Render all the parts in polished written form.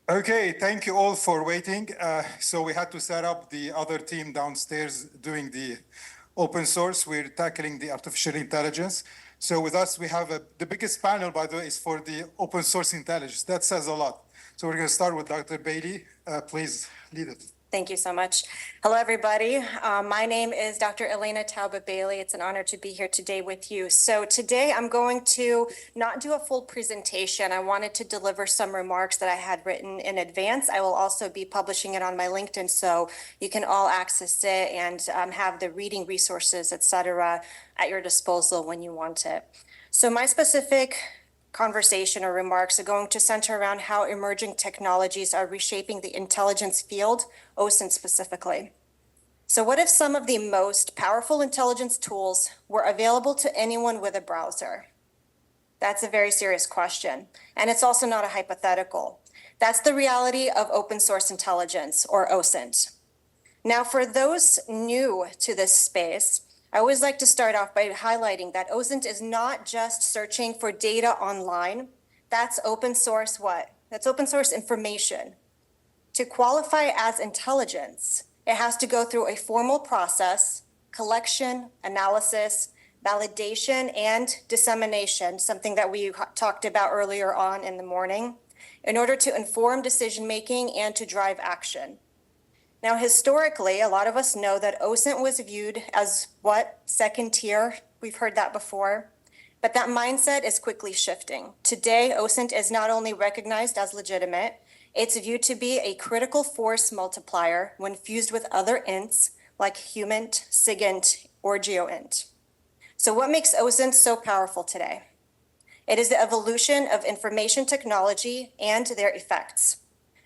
Okay, thank you all for waiting. So we had to set up the other team downstairs doing the open source. We're tackling the artificial intelligence. So with us, we have the biggest panel, by the way, is for the open source intelligence. That says a lot. So we're going to start with Dr. Bailey. Please lead it. Thank you so much. Hello, everybody. My name is Dr. Elena Taube Bailey. It's an honor to be here today with you. So today I'm going to not do a full presentation. I wanted to deliver some remarks that I had written in advance. I will also be publishing it on my LinkedIn, so you can all access it and have the reading resources, etc., at your disposal when you want it. So my specific conversation or remarks are going to center around how emerging technologies are reshaping the intelligence field, OSINT specifically. So what if some of the most powerful intelligence tools were available to anyone with a browser? That's a very serious question. And it's also not a hypothetical. That's the reality of open source intelligence, or OSINT. Now, for those new to this space, I always like to start off by highlighting that OSINT is not just searching for data online. That's open source what? That's open source information. To qualify as intelligence, it has to go through a formal process, collection, analysis, validation, and dissemination, something that we talked about earlier on in the morning, in order to inform decision-making and to drive action. Now, historically, a lot of us know that OSINT was viewed as what? Second tier. We've heard that before. But that mindset is quickly shifting. Today, OSINT is not only recognized as legitimate, it's viewed to be a critical force multiplier when fused with other ints like HUMINT, SIGINT, or GeoINT. So what makes OSINT so powerful today? It is the evolution of information technology and their effects.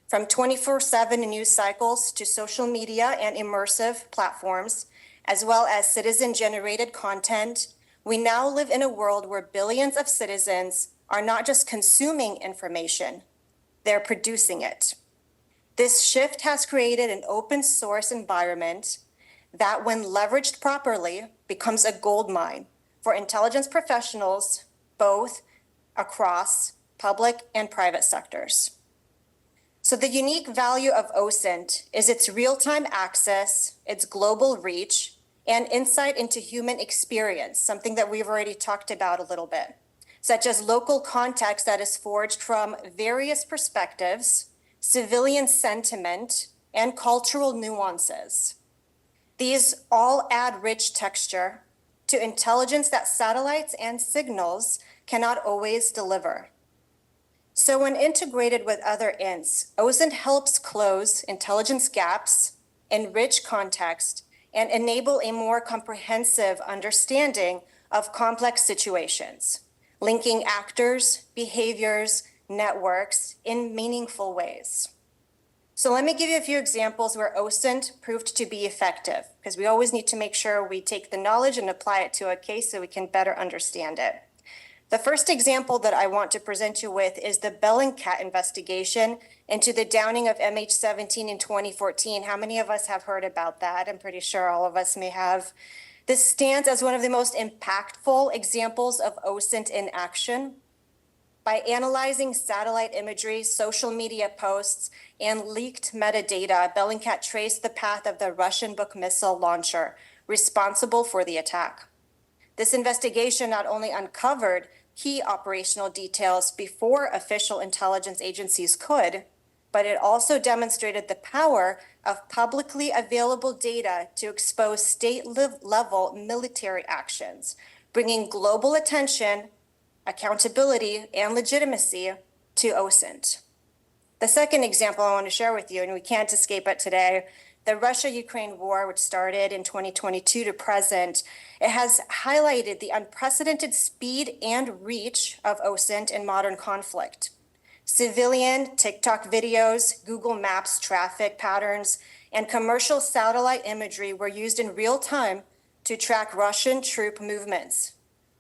From 24/7 news cycles to social media and immersive platforms, as well as citizen-generated content, we now live in a world where billions of citizens are not just consuming information, they're producing it. This shift has created an open source environment that, when leveraged properly, becomes a goldmine for intelligence professionals, both across public and private sectors. So the unique value of OSINT is its real-time access, its global reach, and insight into human experience, something that we've already talked about a little bit, such as local context that is forged from various perspectives, civilian sentiment, and cultural nuances. These all add rich texture to intelligence that satellites and signals cannot always deliver. So when integrated with other ints, OSINT helps close intelligence gaps, enrich context, and enable a more comprehensive understanding of complex situations, linking actors, behaviors, networks in meaningful ways. So let me give you a few examples where OSINT proved to be effective, because we always need to make sure we take the knowledge and apply it to a case so we can better understand it. The first example that I want to present you with is the Bellingcat investigation into the downing of MH17 in 2014. How many of us have heard about that? I'm pretty sure all of us may have. This stands as one of the most impactful examples of OSINT in action. By analyzing satellite imagery, social media posts, and leaked metadata, Bellingcat traced the path of the Russian Buk missile launcher responsible for the attack. This investigation not only uncovered key operational details before official intelligence agencies could, but it also demonstrated the power of publicly available data to expose state-level military actions, bringing global attention, accountability, and legitimacy to OSINT. The second example I want to share with you, and we can't escape it today, the Russia-Ukraine war, which started in 2022 to present, it has highlighted the unprecedented speed and reach of OSINT in modern conflict. Civilian TikTok videos, Google Maps traffic patterns, and commercial satellite imagery were used in real time to track Russian troop movements.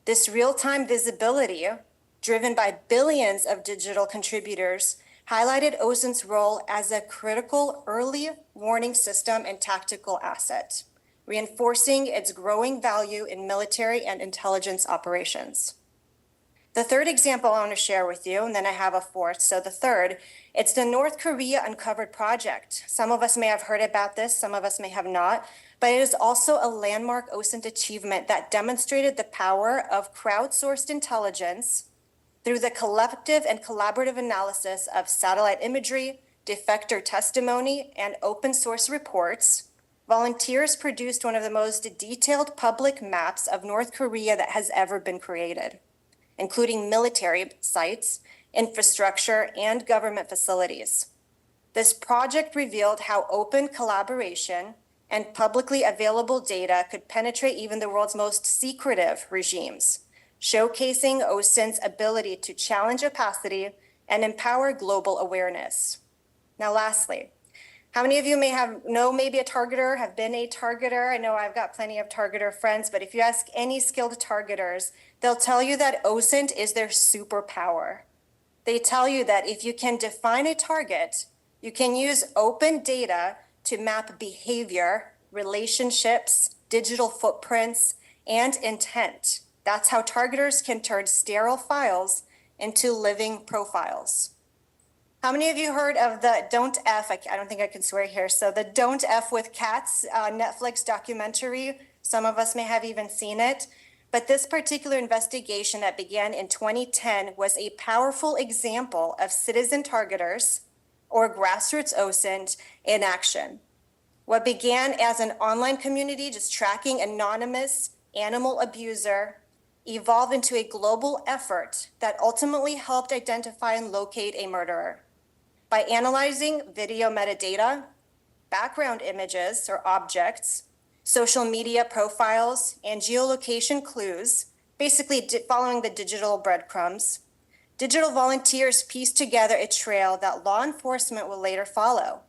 This real-time visibility, driven by billions of digital contributors, highlighted OSINT's role as a critical early warning system and tactical asset, reinforcing its growing value in military and intelligence operations. The third example I want to share with you, and then I have a fourth. So the third, it's the North Korea Uncovered Project. Some of us may have heard about this, some of us may have not, but it is also a landmark OSINT achievement that demonstrated the power of crowdsourced intelligence through the collective and collaborative analysis of satellite imagery, defector testimony, and open source reports. Volunteers produced one of the most detailed public maps of North Korea that has ever been created, including military sites, infrastructure, and government facilities. This project revealed how open collaboration and publicly available data could penetrate even the world's most secretive regimes, showcasing OSINT's ability to challenge opacity and empower global awareness. Now, lastly, how many of you know maybe a targeter, have been a targeter? I know I've got plenty of targeter friends, but if you ask any skilled targeters, they'll tell you that OSINT is their superpower. They tell you that if you can define a target, you can use open data to map behavior, relationships, digital footprints, and intent. That's how targeters can turn sterile files into living profiles. How many of you heard of the Don't F, I don't think I can swear here, so the Don't F with Cats Netflix documentary? Some of us may have even seen it. But this particular investigation that began in 2010 was a powerful example of citizen targeters or grassroots OSINT in action. What began as an online community just tracking anonymous animal abuser evolved into a global effort that ultimately helped identify and locate a murderer. By analyzing video metadata, background images or objects, social media profiles, and geolocation clues, basically following the digital breadcrumbs, digital volunteers pieced together a trail that law enforcement will later follow.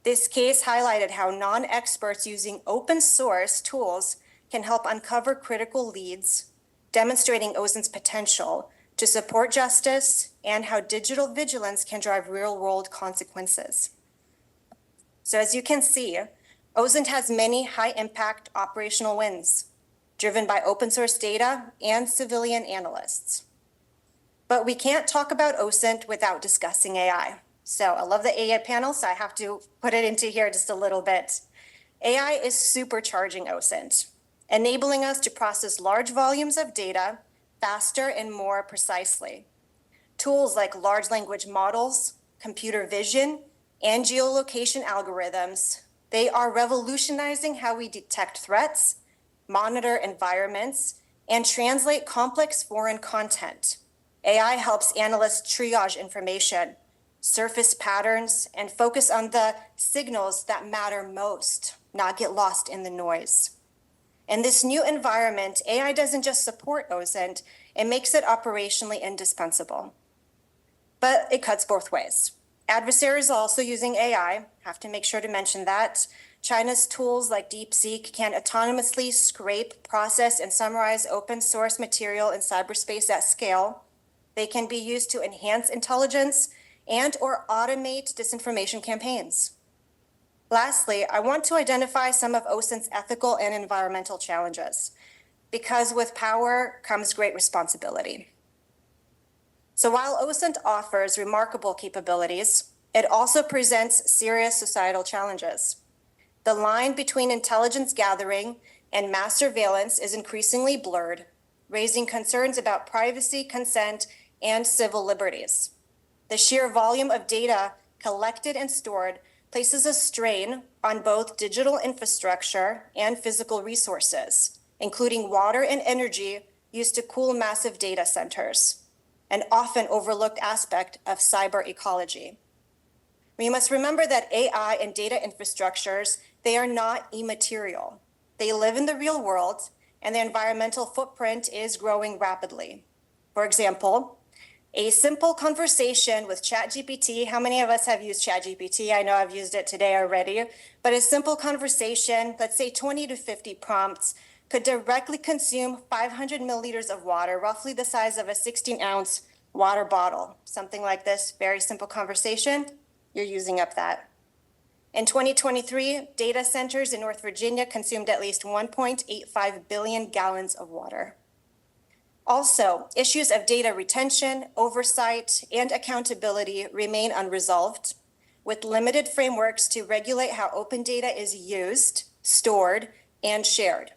This case highlighted how non-experts using open source tools can help uncover critical leads, demonstrating OSINT's potential to support justice and how digital vigilance can drive real-world consequences. So as you can see, OSINT has many high-impact operational wins, driven by open source data and civilian analysts. But we can't talk about OSINT without discussing AI. So I love the AI panel, so I have to put it into here just a little bit. AI is supercharging OSINT, enabling us to process large volumes of data faster and more precisely. Tools like large language models, computer vision, and geolocation algorithms, they are revolutionizing how we detect threats, monitor environments, and translate complex foreign content. AI helps analysts triage information, surface patterns, and focus on the signals that matter most, not get lost in the noise. In this new environment, AI doesn't just support OSINT, it makes it operationally indispensable. But it cuts both ways. Adversaries are also using AI, have to make sure to mention that. China's tools like DeepSeek can autonomously scrape, process, and summarize open source material in cyberspace at scale. They can be used to enhance intelligence and or automate disinformation campaigns. Lastly, I want to identify some of OSINT's ethical and environmental challenges, because with power comes great responsibility. So while OSINT offers remarkable capabilities, it also presents serious societal challenges. The line between intelligence gathering and mass surveillance is increasingly blurred, raising concerns about privacy, consent, and civil liberties. The sheer volume of data collected and stored places a strain on both digital infrastructure and physical resources, including water and energy used to cool massive data centers, an often overlooked aspect of cyber ecology. We must remember that AI and data infrastructures, they are not immaterial. They live in the real world, and their environmental footprint is growing rapidly. For example, a simple conversation with ChatGPT. How many of us have used ChatGPT? I know I've used it today already, but a simple conversation, let's say 20 to 50 prompts, could directly consume 500 milliliters of water, roughly the size of a 16-ounce water bottle. Something like this, very simple conversation, you're using up that. In 2023, data centers in North Virginia consumed at least 1.85 billion gallons of water. Also, issues of data retention, oversight, and accountability remain unresolved, with limited frameworks to regulate how open data is used, stored, and shared.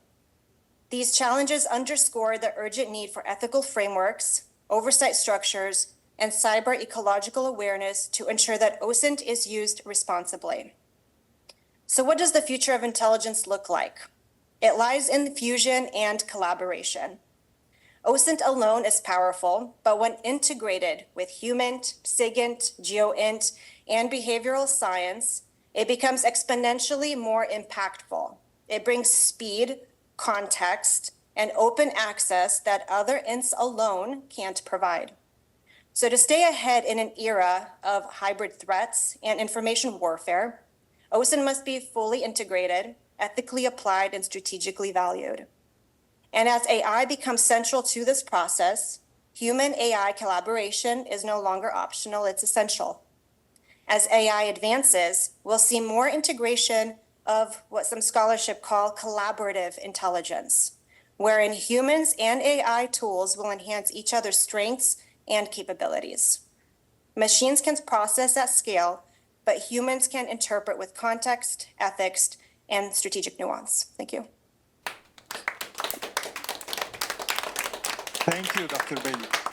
These challenges underscore the urgent need for ethical frameworks, oversight structures, and cyber ecological awareness to ensure that OSINT is used responsibly. So what does the future of intelligence look like? It lies in fusion and collaboration. OSINT alone is powerful, but when integrated with HUMINT, SIGINT, GeoINT, and behavioral science, it becomes exponentially more impactful. It brings speed, context, and open access that other INTs alone can't provide. So to stay ahead in an era of hybrid threats and information warfare, OSINT must be fully integrated, ethically applied, and strategically valued. And as AI becomes central to this process, human-AI collaboration is no longer optional, it's essential. As AI advances, we'll see more integration of what some scholarship call collaborative intelligence, wherein humans and AI tools will enhance each other's strengths and capabilities. Machines can process at scale, but humans can interpret with context, ethics, and strategic nuance. Thank you. Thank you, Dr. Bailey.